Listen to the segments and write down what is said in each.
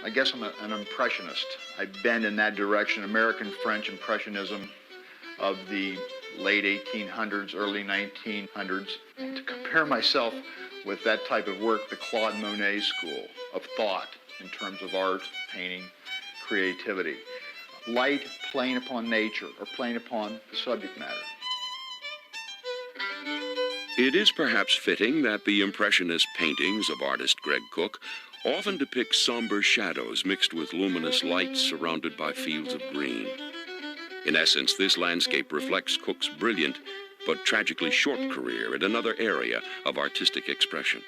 I guess I'm an impressionist. I bend in that direction, American French Impressionism of the late 1800s, early 1900s. To compare myself with that type of work, the Claude Monet school of thought in terms of art, painting, creativity. Light playing upon nature or playing upon the subject matter. It is perhaps fitting that the Impressionist paintings of artist Greg Cook often depict somber shadows mixed with luminous lights surrounded by fields of green. In essence, this landscape reflects Cook's brilliant but tragically short career in another area of artistic expression.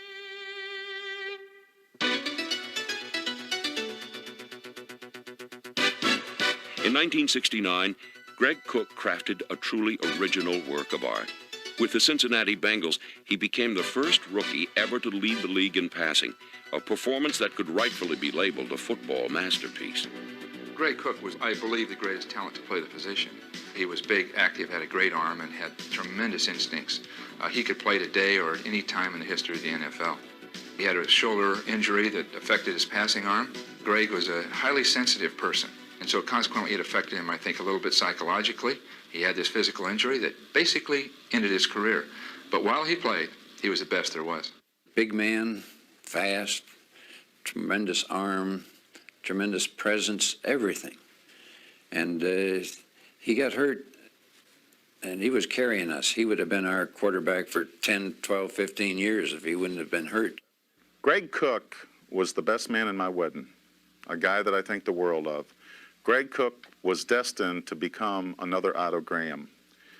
In 1969, Greg Cook crafted a truly original work of art. With the Cincinnati Bengals, he became the first rookie ever to lead the league in passing, a performance that could rightfully be labeled a football masterpiece. Greg Cook was, I believe, the greatest talent to play the position. He was big, active, had a great arm, and had tremendous instincts. He could play today or at any time in the history of the NFL. He had a shoulder injury that affected his passing arm. Greg was a highly sensitive person, and so consequently it affected him, I think, a little bit psychologically. He had this physical injury that basically ended his career. But while he played, he was the best there was. Big man, fast, tremendous arm, tremendous presence, everything. And he got hurt, and he was carrying us. He would have been our quarterback for 10, 12, 15 years if he wouldn't have been hurt. Greg Cook was the best man in my wedding, a guy that I think the world of. Greg Cook was destined to become another Otto Graham.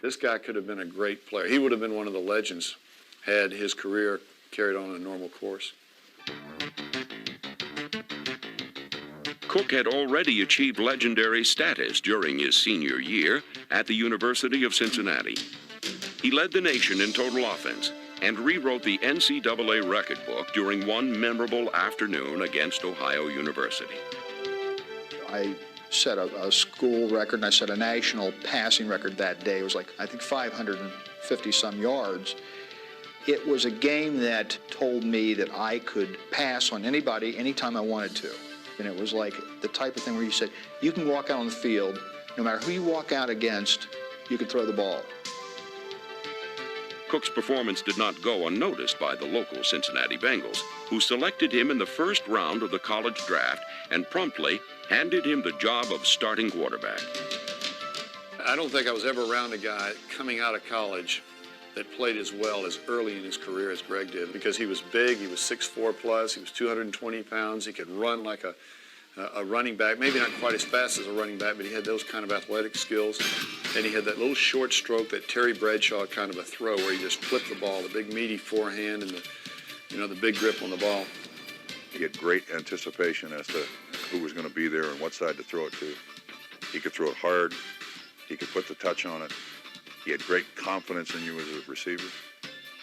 This guy could have been a great player. He would have been one of the legends had his career carried on a normal course. Cook had already achieved legendary status during his senior year at the University of Cincinnati. He led the nation in total offense and rewrote the NCAA record book during one memorable afternoon against Ohio University. I set a school record, and I set a national passing record that day. It was like, I think, 550-some yards. It was a game that told me that I could pass on anybody anytime I wanted to. And it was like the type of thing where you said, you can walk out on the field, no matter who you walk out against, you can throw the ball. Cook's performance did not go unnoticed by the local Cincinnati Bengals, who selected him in the first round of the college draft and promptly handed him the job of starting quarterback. I don't think I was ever around a guy coming out of college that played as well as early in his career as Greg did, because he was big, he was 6'4 plus, he was 220 pounds, he could run like a running back, maybe not quite as fast as a running back, but he had those kind of athletic skills, and he had that little short stroke, that Terry Bradshaw kind of a throw where he just flipped the ball, the big meaty forehand and the big grip on the ball. He had great anticipation as to who was going to be there and what side to throw it to. He could throw it hard. He could put the touch on it. He had great confidence in you as a receiver.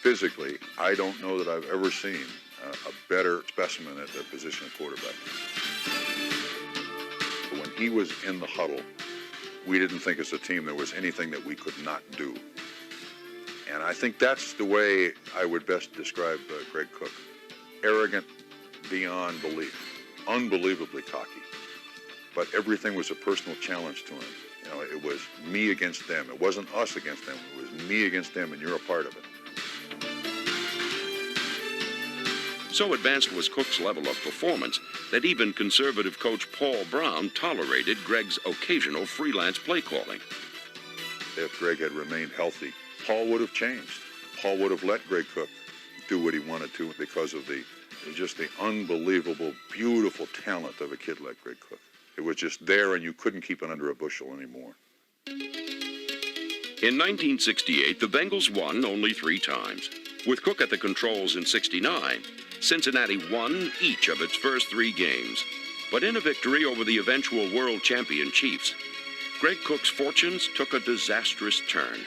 Physically, I don't know that I've ever seen a better specimen at the position of quarterback. But when he was in the huddle, we didn't think as a team there was anything that we could not do. And I think that's the way I would best describe Greg Cook. Arrogant beyond belief, unbelievably cocky. But everything was a personal challenge to him. You know, it was me against them. It wasn't us against them. It was me against them, and you're a part of it. So advanced was Cook's level of performance that even conservative coach Paul Brown tolerated Greg's occasional freelance play calling. If Greg had remained healthy, Paul would have changed. Paul would have let Greg Cook do what he wanted to because of just the unbelievable, beautiful talent of a kid like Greg Cook. It was just there, and you couldn't keep it under a bushel anymore. In 1968, the Bengals won only 3 times. With Cook at the controls in '69, Cincinnati won each of its first 3 games. But in a victory over the eventual world champion Chiefs, Greg Cook's fortunes took a disastrous turn.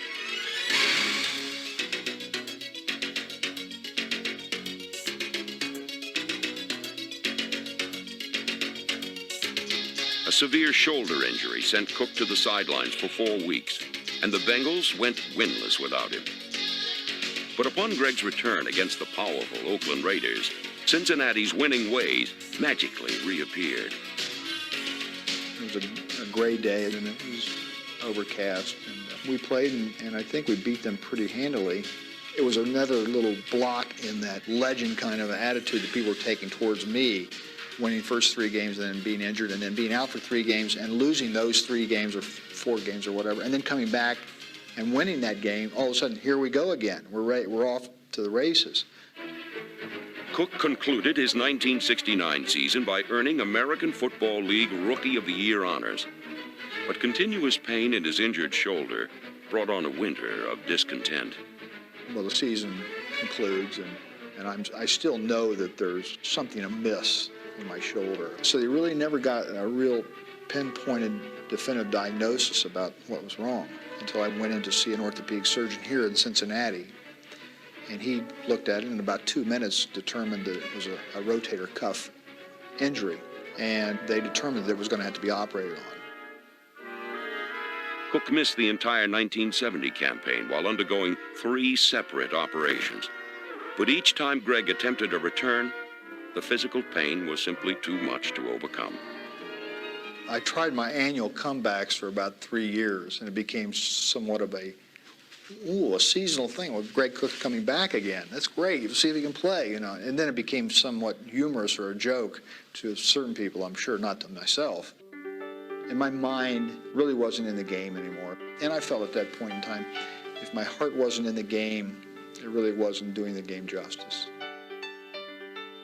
A severe shoulder injury sent Cook to the sidelines for 4 weeks, and the Bengals went winless without him. But upon Greg's return against the powerful Oakland Raiders, Cincinnati's winning ways magically reappeared. It was a gray day, and it was overcast. And we played, and I think we beat them pretty handily. It was another little block in that legend kind of attitude that people were taking towards me, winning first 3 games and then being injured and then being out for 3 games and losing those 3 games or 4 games or whatever, and then coming back and winning that game. All of a sudden, here we go again. We're off to the races. Cook concluded his 1969 season by earning American Football League Rookie of the Year honors. But continuous pain in his injured shoulder brought on a winter of discontent. Well, the season concludes, and I still know that there's something amiss in my shoulder. So they really never got a real pinpointed, definitive diagnosis about what was wrong until I went in to see an orthopedic surgeon here in Cincinnati. And he looked at it and in about 2 minutes determined that it was a rotator cuff injury. And they determined that it was going to have to be operated on. Cook missed the entire 1970 campaign while undergoing 3 separate operations. But each time Greg attempted a return, the physical pain was simply too much to overcome. I tried my annual comebacks for about 3 years, and it became somewhat of a seasonal thing with Greg Cook coming back again. That's great. See if he can play, you know. And then it became somewhat humorous or a joke to certain people, I'm sure, not to myself. And my mind really wasn't in the game anymore. And I felt at that point in time, if my heart wasn't in the game, it really wasn't doing the game justice.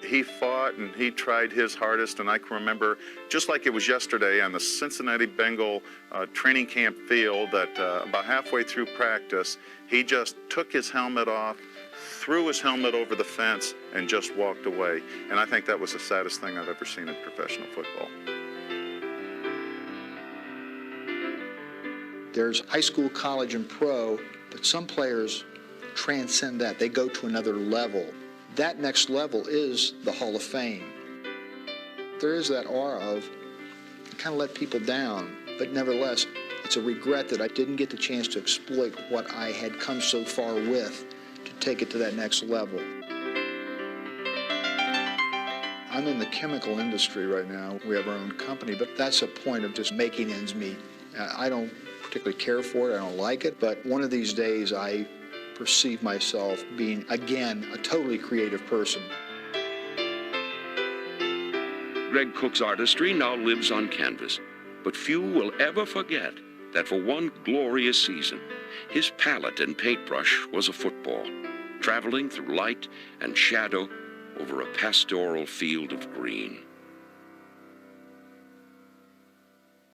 He fought and he tried his hardest, and I can remember, just like it was yesterday, on the Cincinnati Bengal training camp field that about halfway through practice, he just took his helmet off, threw his helmet over the fence, and just walked away. And I think that was the saddest thing I've ever seen in professional football. There's high school, college, and pro, but some players transcend that. They go to another level. That next level is the Hall of Fame. There is that aura of kind of let people down, but nevertheless, it's a regret that I didn't get the chance to exploit what I had come so far with to take it to that next level. I'm in the chemical industry right now. We have our own company, but that's a point of just making ends meet. I don't particularly care for it. I don't like it, but one of these days I perceive myself being, again, a totally creative person. Greg Cook's artistry now lives on canvas, but few will ever forget that for one glorious season, his palette and paintbrush was a football, traveling through light and shadow over a pastoral field of green.